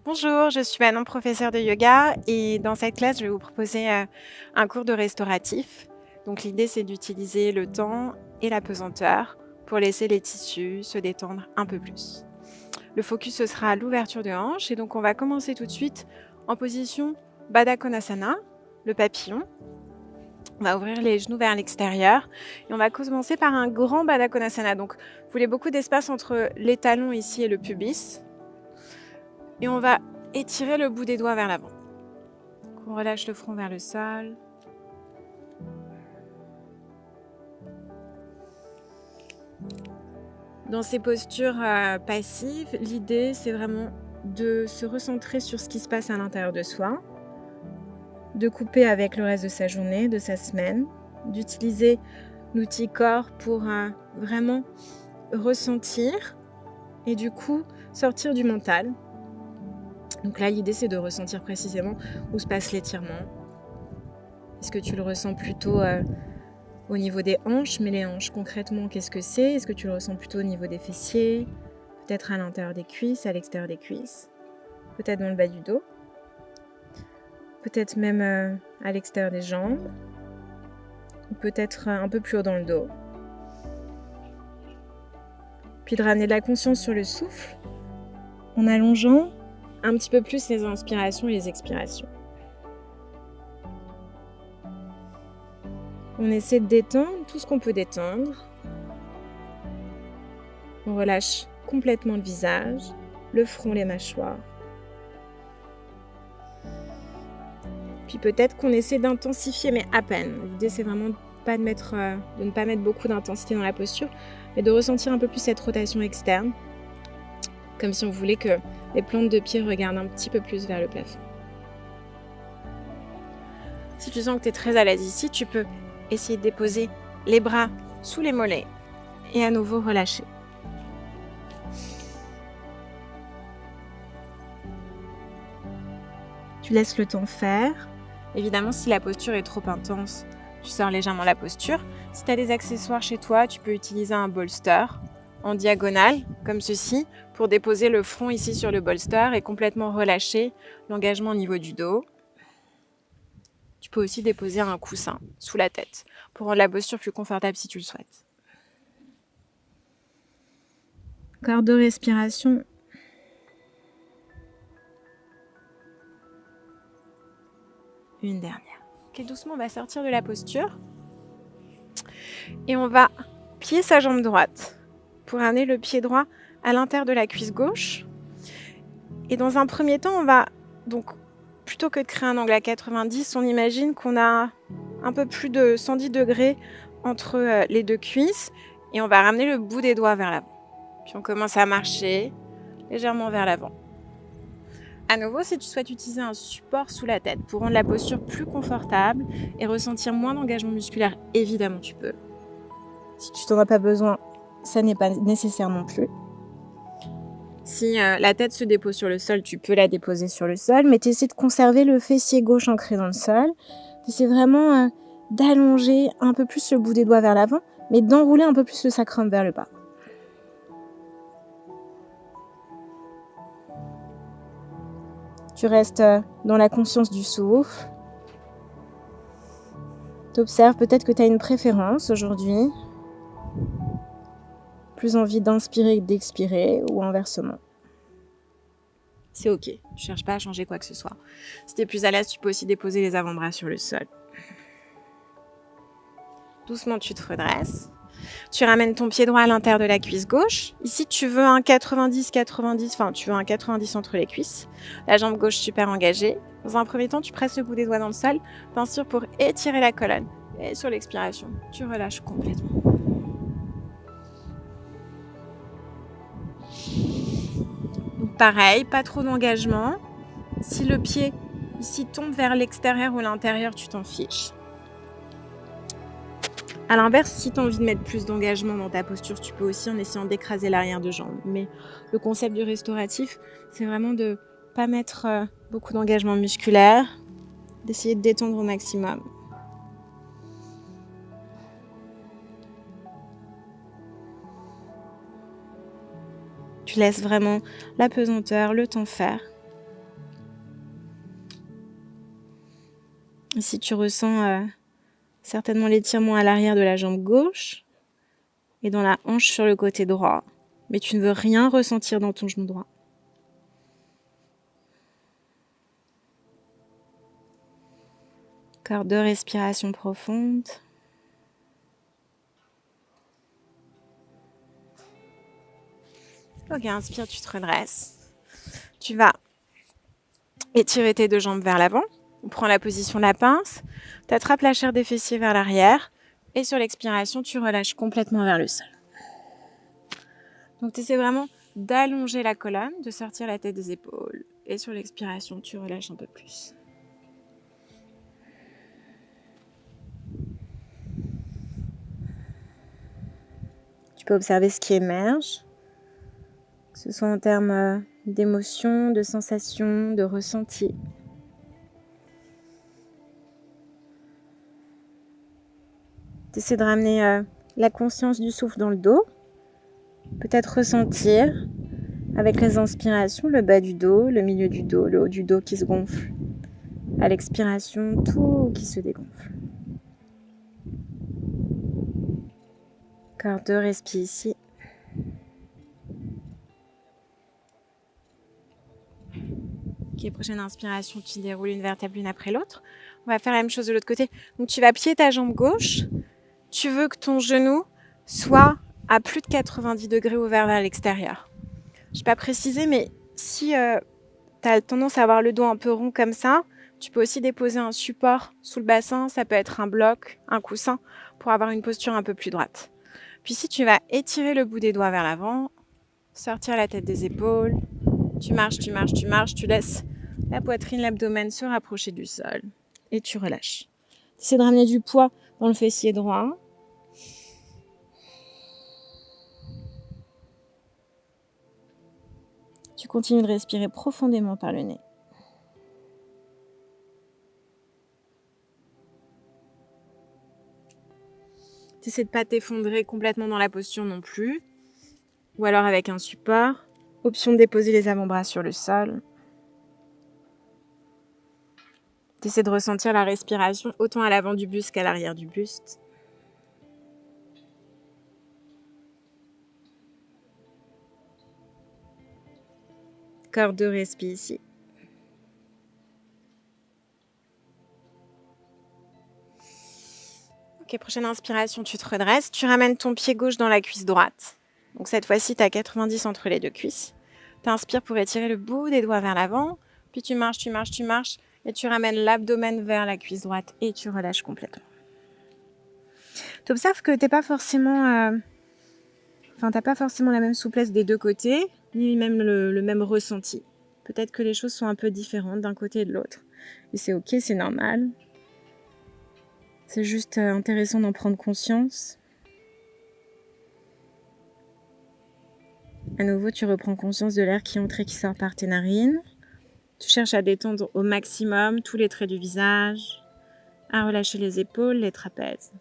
Bonjour, je suis Manon, professeure de yoga et dans cette classe, je vais vous proposer un cours de restauratif. Donc l'idée, c'est d'utiliser le temps et la pesanteur pour laisser les tissus se détendre un peu plus. Le focus, ce sera l'ouverture de hanche et donc on va commencer tout de suite en position Baddha Konasana, le papillon. On va ouvrir les genoux vers l'extérieur et on va commencer par un grand Baddha Konasana. Donc vous voulez beaucoup d'espace entre les talons ici et le pubis. Et on va étirer le bout des doigts vers l'avant. On relâche le front vers le sol. Dans ces postures passives, l'idée, c'est vraiment de se recentrer sur ce qui se passe à l'intérieur de soi, de couper avec le reste de sa journée, de sa semaine, d'utiliser l'outil corps pour vraiment ressentir et du coup sortir du mental. Donc là, l'idée, c'est de ressentir précisément où se passe l'étirement. Est-ce que tu le ressens plutôt au niveau des hanches? Mais les hanches, concrètement, qu'est-ce que c'est? Est-ce que tu le ressens plutôt au niveau des fessiers? Peut-être à l'intérieur des cuisses, à l'extérieur des cuisses? Peut-être dans le bas du dos? Peut-être même à l'extérieur des jambes? Ou peut-être un peu plus haut dans le dos? Puis de ramener de la conscience sur le souffle en allongeant un petit peu plus les inspirations et les expirations. On essaie de détendre tout ce qu'on peut détendre. On relâche complètement le visage, le front, les mâchoires. Puis peut-être qu'on essaie d'intensifier, mais à peine. L'idée, c'est vraiment de ne pas mettre beaucoup d'intensité dans la posture, mais de ressentir un peu plus cette rotation externe, comme si on voulait que les plantes de pied regardent un petit peu plus vers le plafond. Si tu sens que tu es très à l'aise ici, tu peux essayer de déposer les bras sous les mollets et à nouveau relâcher. Tu laisses le temps faire. Évidemment, si la posture est trop intense, tu sors légèrement la posture. Si tu as des accessoires chez toi, tu peux utiliser un bolster en diagonale, comme ceci, pour déposer le front ici sur le bolster et complètement relâcher l'engagement au niveau du dos. Tu peux aussi déposer un coussin sous la tête pour rendre la posture plus confortable si tu le souhaites. Encore 2 respirations. Une dernière. Ok, doucement, on va sortir de la posture. Et on va plier sa jambe droite pour amener le pied droit à l'intérieur de la cuisse gauche. Et dans un premier temps, on va donc, plutôt que de créer un angle à 90, on imagine qu'on a un peu plus de 110 degrés entre les deux cuisses et on va ramener le bout des doigts vers l'avant. Puis on commence à marcher légèrement vers l'avant. À nouveau, si tu souhaites utiliser un support sous la tête pour rendre la posture plus confortable et ressentir moins d'engagement musculaire, évidemment tu peux. Si tu n'en as pas besoin, ça n'est pas nécessaire non plus. Si la tête se dépose sur le sol, tu peux la déposer sur le sol, mais tu essaies de conserver le fessier gauche ancré dans le sol. Tu essaies vraiment d'allonger un peu plus le bout des doigts vers l'avant, mais d'enrouler un peu plus le sacrum vers le bas. Tu restes dans la conscience du souffle. Tu observes peut-être que tu as une préférence aujourd'hui. Plus envie d'inspirer que d'expirer ou inversement. C'est ok, tu ne cherches pas à changer quoi que ce soit. Si tu es plus à l'aise, tu peux aussi déposer les avant-bras sur le sol. Doucement, tu te redresses. Tu ramènes ton pied droit à l'intérieur de la cuisse gauche. Ici, tu veux un 90-90, enfin, tu veux un 90 entre les cuisses. La jambe gauche super engagée. Dans un premier temps, tu presses le bout des doigts dans le sol, t'inspires pour étirer la colonne. Et sur l'expiration, tu relâches complètement. Donc pareil, pas trop d'engagement. Si le pied ici tombe vers l'extérieur ou l'intérieur, tu t'en fiches. A l'inverse, si tu as envie de mettre plus d'engagement dans ta posture, tu peux aussi en essayant d'écraser l'arrière de jambe. Mais le concept du restauratif, c'est vraiment de ne pas mettre beaucoup d'engagement musculaire, d'essayer de détendre au maximum. Tu laisses vraiment la pesanteur, le temps faire. Ici, tu ressens certainement l'étirement à l'arrière de la jambe gauche et dans la hanche sur le côté droit. Mais tu ne veux rien ressentir dans ton genou droit. Encore 2 respirations profondes. Ok, inspire, tu te redresses. Tu vas étirer tes 2 jambes vers l'avant. On prend la position de la pince. Tu attrapes la chair des fessiers vers l'arrière. Et sur l'expiration, tu relâches complètement vers le sol. Donc, tu essaies vraiment d'allonger la colonne, de sortir la tête des épaules. Et sur l'expiration, tu relâches un peu plus. Tu peux observer ce qui émerge, que ce soit en termes d'émotions, de sensations, de ressentis. Tu essaies de ramener la conscience du souffle dans le dos. Peut-être ressentir, avec les inspirations, le bas du dos, le milieu du dos, le haut du dos qui se gonfle. À l'expiration, tout qui se dégonfle. Encore 2 respires ici. Ok, prochaine inspiration, tu déroules une vertèbre l'une après l'autre. On va faire la même chose de l'autre côté. Donc tu vas plier ta jambe gauche. Tu veux que ton genou soit à plus de 90 degrés ouvert vers l'extérieur. Je n'ai pas précisé, mais si tu as tendance à avoir le dos un peu rond comme ça, tu peux aussi déposer un support sous le bassin. Ça peut être un bloc, un coussin, pour avoir une posture un peu plus droite. Puis si tu vas étirer le bout des doigts vers l'avant, sortir la tête des épaules, tu marches, tu laisses la poitrine, l'abdomen se rapprocher du sol et tu relâches. Tu essaies de ramener du poids dans le fessier droit. Tu continues de respirer profondément par le nez. Tu essaies de ne pas t'effondrer complètement dans la posture non plus. Ou alors avec un support. Option de déposer les avant-bras sur le sol. Tu essaies de ressentir la respiration autant à l'avant du buste qu'à l'arrière du buste. Encore 2 respires ici. Ok, prochaine inspiration, tu te redresses. Tu ramènes ton pied gauche dans la cuisse droite. Donc cette fois-ci, tu as 90 entre les 2 cuisses. Tu inspires pour étirer le bout des doigts vers l'avant. Puis tu marches. Et tu ramènes l'abdomen vers la cuisse droite et tu relâches complètement. Tu observes que tu n'as pas forcément la même souplesse des 2 côtés, ni même le même ressenti. Peut-être que les choses sont un peu différentes d'un côté et de l'autre. Et c'est ok, c'est normal. C'est juste intéressant d'en prendre conscience. À nouveau, tu reprends conscience de l'air qui entre et qui sort par tes narines. Tu cherches à détendre au maximum tous les traits du visage, à relâcher les épaules, les trapèzes.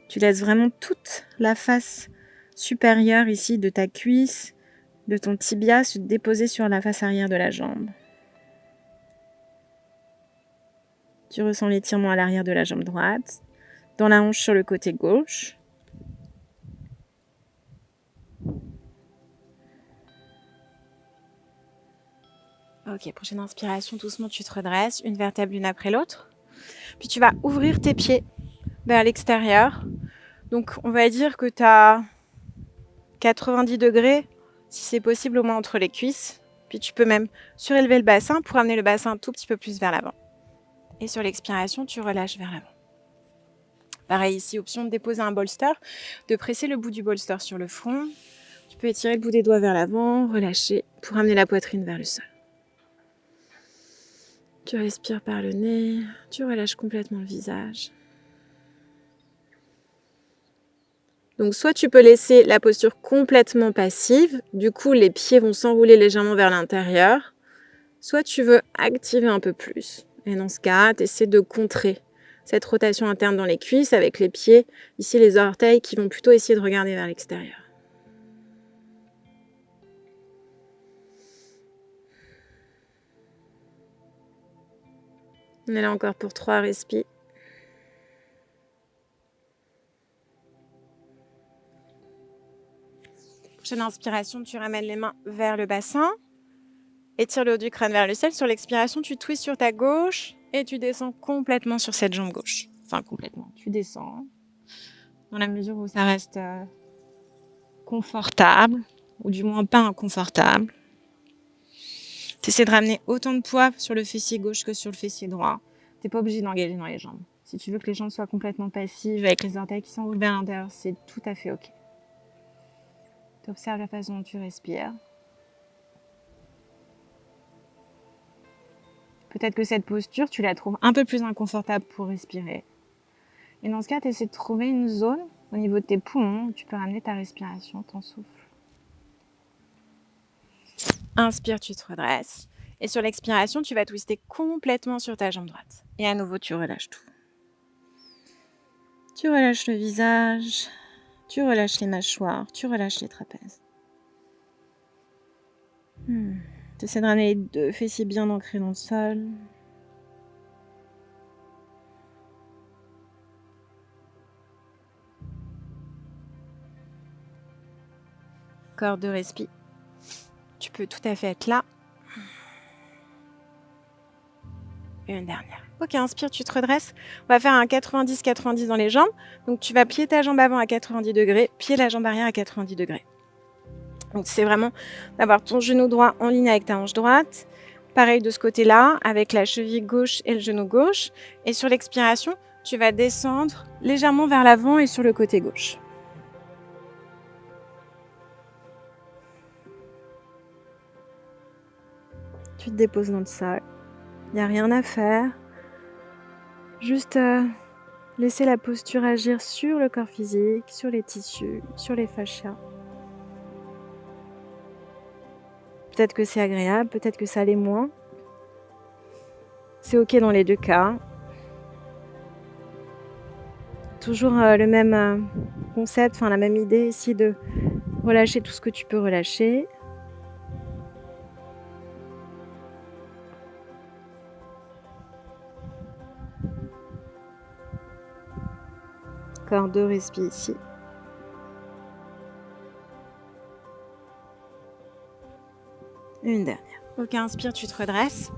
Tu laisses vraiment toute la face supérieure ici de ta cuisse, de ton tibia se déposer sur la face arrière de la jambe. Tu ressens l'étirement à l'arrière de la jambe droite, dans la hanche sur le côté gauche. Ok, prochaine inspiration, doucement tu te redresses, une vertèbre l'une après l'autre. Puis tu vas ouvrir tes pieds vers l'extérieur. Donc on va dire que tu as 90 degrés, si c'est possible au moins entre les cuisses. Puis tu peux même surélever le bassin pour amener le bassin un tout petit peu plus vers l'avant. Et sur l'expiration, tu relâches vers l'avant. Pareil ici, option de déposer un bolster, de presser le bout du bolster sur le front. Tu peux étirer le bout des doigts vers l'avant, relâcher pour amener la poitrine vers le sol. Tu respires par le nez, tu relâches complètement le visage. Donc soit tu peux laisser la posture complètement passive, du coup les pieds vont s'enrouler légèrement vers l'intérieur, soit tu veux activer un peu plus. Et dans ce cas, tu essaies de contrer cette rotation interne dans les cuisses avec les pieds, ici les orteils qui vont plutôt essayer de regarder vers l'extérieur. On est là encore pour 3 respires. Prochaine inspiration, tu ramènes les mains vers le bassin. Étire le haut du crâne vers le ciel. Sur l'expiration, tu twists sur ta gauche et tu descends complètement sur cette jambe gauche. Enfin, complètement. Tu descends dans la mesure où ça reste confortable, ou du moins pas inconfortable. Tu essaies de ramener autant de poids sur le fessier gauche que sur le fessier droit. Tu n'es pas obligé d'engager dans les jambes. Si tu veux que les jambes soient complètement passives avec les orteils qui s'enroulent vers l'intérieur, c'est tout à fait OK. Tu observes la façon dont tu respires. Peut-être que cette posture, tu la trouves un peu plus inconfortable pour respirer. Et dans ce cas, tu essaies de trouver une zone au niveau de tes poumons où tu peux ramener ta respiration, ton souffle. Inspire, tu te redresses. Et sur l'expiration, tu vas twister complètement sur ta jambe droite. Et à nouveau, tu relâches tout. Tu relâches le visage, tu relâches les mâchoires, tu relâches les trapèzes. Tu essaies de ramener les 2 fessiers bien ancrés dans le sol. Encore 2 respires. Tu peux tout à fait être là. Et une dernière. Ok, inspire, tu te redresses. On va faire un 90-90 dans les jambes. Donc tu vas plier ta jambe avant à 90 degrés, plier la jambe arrière à 90 degrés. Donc c'est vraiment d'avoir ton genou droit en ligne avec ta hanche droite. Pareil de ce côté-là, avec la cheville gauche et le genou gauche. Et sur l'expiration, tu vas descendre légèrement vers l'avant et sur le côté gauche. Tu te déposes dans le sol. Il n'y a rien à faire. Juste laisser la posture agir sur le corps physique, sur les tissus, sur les fascias. Peut-être que c'est agréable, peut-être que ça l'est moins. C'est OK dans les 2 cas. Toujours le même concept, la même idée, essayer de relâcher tout ce que tu peux relâcher. Encore 2 respires ici. Une dernière. Ok, inspire, tu te redresses.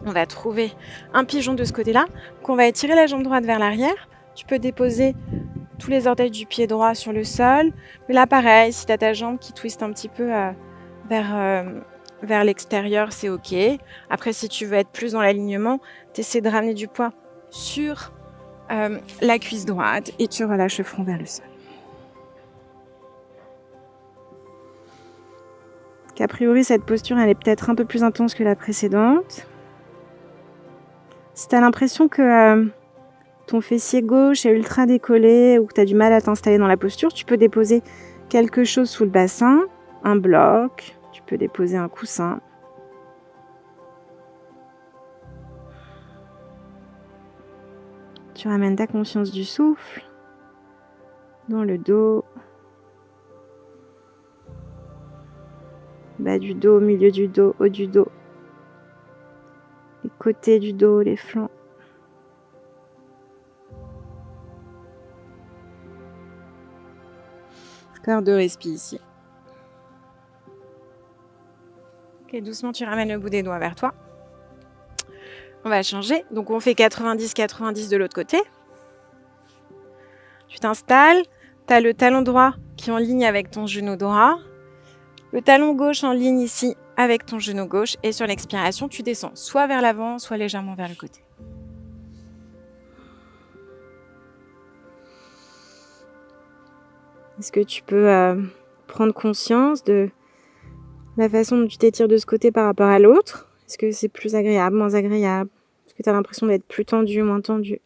On va trouver un pigeon de ce côté-là, qu'on va étirer la jambe droite vers l'arrière. Tu peux déposer tous les orteils du pied droit sur le sol. Mais là, pareil, si tu as ta jambe qui twiste un petit peu vers l'extérieur, c'est OK. Après, si tu veux être plus dans l'alignement, tu essaies de ramener du poids sur la cuisse droite et tu relâches le front vers le sol. A priori, cette posture, elle est peut-être un peu plus intense que la précédente. Si tu as l'impression que ton fessier gauche est ultra décollé ou que tu as du mal à t'installer dans la posture, tu peux déposer quelque chose sous le bassin, un bloc, tu peux déposer un coussin. Tu ramènes ta conscience du souffle dans le dos, bas du dos, milieu du dos, haut du dos, les côtés du dos, les flancs. Encore 2 respires ici. Ok, doucement tu ramènes le bout des doigts vers toi. On va changer. Donc on fait 90-90 de l'autre côté. Tu t'installes. Tu as le talon droit qui est en ligne avec ton genou droit. Le talon gauche en ligne ici avec ton genou gauche. Et sur l'expiration, tu descends soit vers l'avant, soit légèrement vers le côté. Est-ce que tu peux prendre conscience de la façon dont tu t'étires de ce côté par rapport à l'autre? Est-ce que c'est plus agréable, moins agréable? Est-ce que tu as l'impression d'être plus tendu, moins tendu?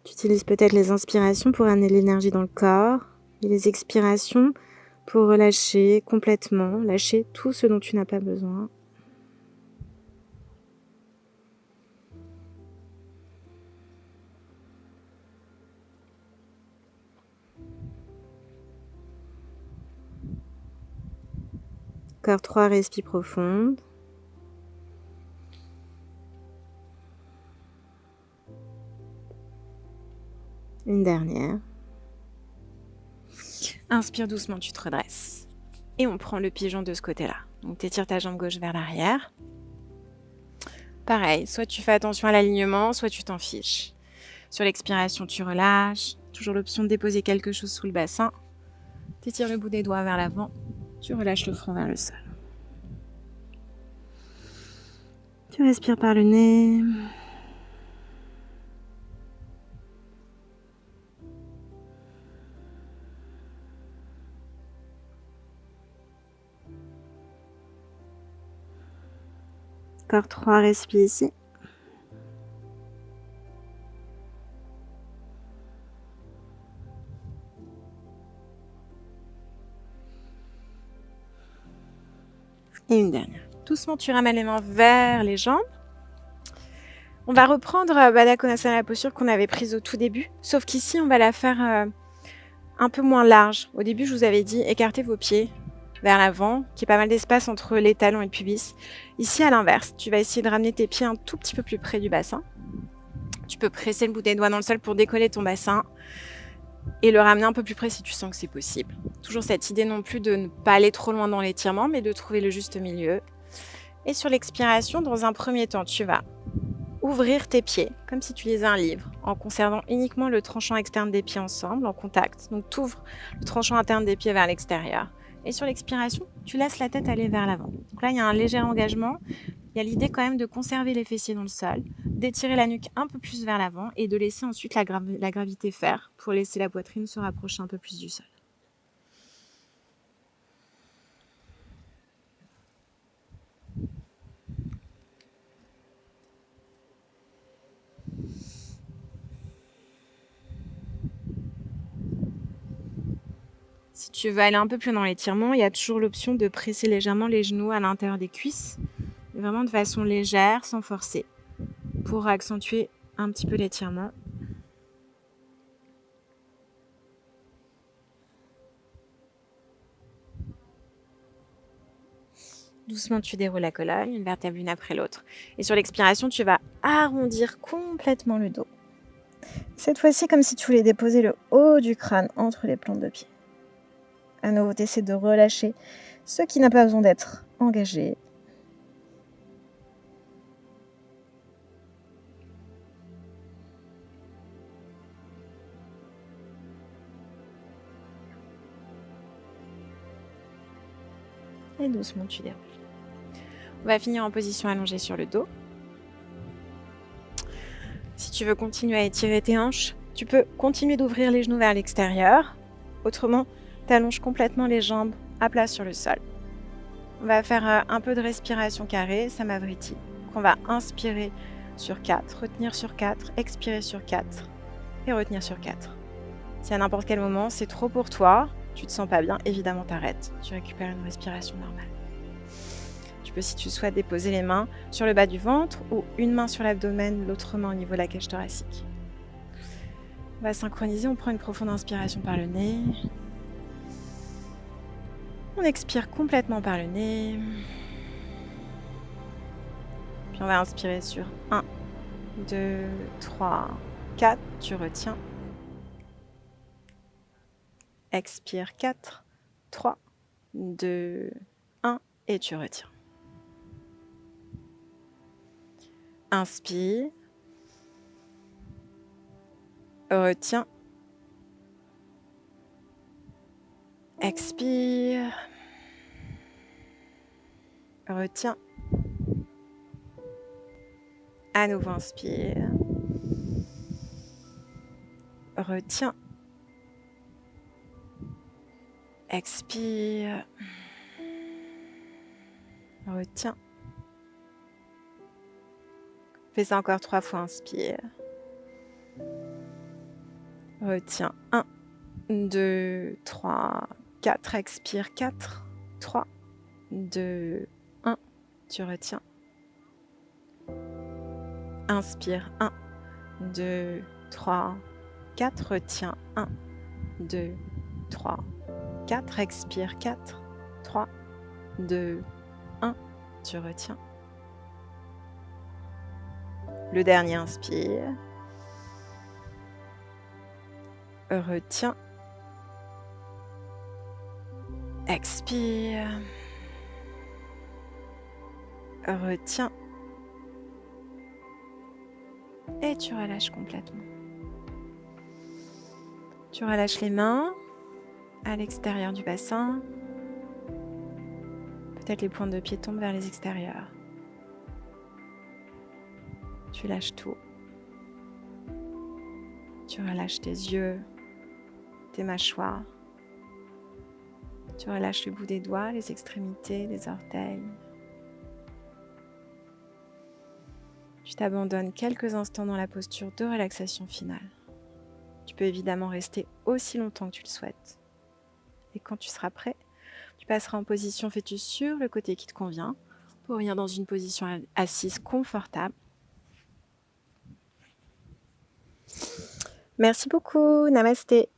Tu utilises peut-être les inspirations pour amener l'énergie dans le corps et les expirations pour relâcher complètement, lâcher tout ce dont tu n'as pas besoin. Encore 3 respires profondes. Une dernière. Inspire doucement, tu te redresses. Et on prend le pigeon de ce côté-là. Donc tu étires ta jambe gauche vers l'arrière. Pareil, soit tu fais attention à l'alignement, soit tu t'en fiches. Sur l'expiration, tu relâches. Toujours l'option de déposer quelque chose sous le bassin. Tu étires le bout des doigts vers l'avant. Tu relâches le front vers le sol. Tu respires par le nez. Encore 3 respires ici. Et une dernière. Doucement, tu ramènes les mains vers les jambes. On va reprendre Baddha Konasana, la posture qu'on avait prise au tout début. Sauf qu'ici, on va la faire un peu moins large. Au début, je vous avais dit, écartez vos pieds vers l'avant, qu'il y ait pas mal d'espace entre les talons et le pubis. Ici, à l'inverse, tu vas essayer de ramener tes pieds un tout petit peu plus près du bassin. Tu peux presser le bout des doigts dans le sol pour décoller ton bassin et le ramener un peu plus près si tu sens que c'est possible. Toujours cette idée non plus de ne pas aller trop loin dans l'étirement, mais de trouver le juste milieu. Et sur l'expiration, dans un premier temps, tu vas ouvrir tes pieds, comme si tu lisais un livre, en conservant uniquement le tranchant externe des pieds ensemble, en contact. Donc, tu ouvres le tranchant interne des pieds vers l'extérieur. Et sur l'expiration, tu laisses la tête aller vers l'avant. Donc là, il y a un léger engagement. Il y a l'idée quand même de conserver les fessiers dans le sol, d'étirer la nuque un peu plus vers l'avant et de laisser ensuite la gravité faire pour laisser la poitrine se rapprocher un peu plus du sol. Si tu veux aller un peu plus dans l'étirement, il y a toujours l'option de presser légèrement les genoux à l'intérieur des cuisses, vraiment de façon légère, sans forcer, pour accentuer un petit peu l'étirement. Doucement, tu déroules la colonne, une vertèbre l'une après l'autre. Et sur l'expiration, tu vas arrondir complètement le dos. Cette fois-ci, comme si tu voulais déposer le haut du crâne entre les plantes de pied. À nouveau, tu essaies de relâcher ce qui n'a pas besoin d'être engagé. Et doucement, tu déroules. On va finir en position allongée sur le dos. Si tu veux continuer à étirer tes hanches, tu peux continuer d'ouvrir les genoux vers l'extérieur. Autrement, tu allonges complètement les jambes à plat sur le sol. On va faire un peu de respiration carrée, Samavriti. On va inspirer sur 4, retenir sur 4, expirer sur 4 et retenir sur 4. Si à n'importe quel moment c'est trop pour toi, tu te sens pas bien, évidemment t'arrêtes. Tu récupères une respiration normale. Tu peux, si tu souhaites, déposer les mains sur le bas du ventre ou une main sur l'abdomen, l'autre main au niveau de la cage thoracique. On va synchroniser, on prend une profonde inspiration par le nez. On expire complètement par le nez. Puis on va inspirer sur 1, 2, 3, 4. Tu retiens. Expire 4, 3, 2, 1 et tu retiens. Inspire. Retiens. Expire. Retiens. À nouveau, inspire. Retiens. Expire. Retiens. Fais ça encore 3 fois, inspire. Retiens. 1, 2, 3, 4. Expire. 4, 3, 2, 1. Tu retiens. Inspire. 1, 2, 3, 4. Retiens. 1, 2, 3, 4. Expire. 4, 3, 2, 1. Tu retiens. Le dernier, inspire. Retiens. Expire. Retiens. Et tu relâches complètement. Tu relâches les mains à l'extérieur du bassin. Peut-être les pointes de pied tombent vers les extérieurs. Tu lâches tout. Tu relâches tes yeux, tes mâchoires. Tu relâches le bout des doigts, les extrémités, les orteils. Tu t'abandonnes quelques instants dans la posture de relaxation finale. Tu peux évidemment rester aussi longtemps que tu le souhaites. Et quand tu seras prêt, tu passeras en position fœtus sur le côté qui te convient pour venir dans une position assise confortable. Merci beaucoup. Namasté.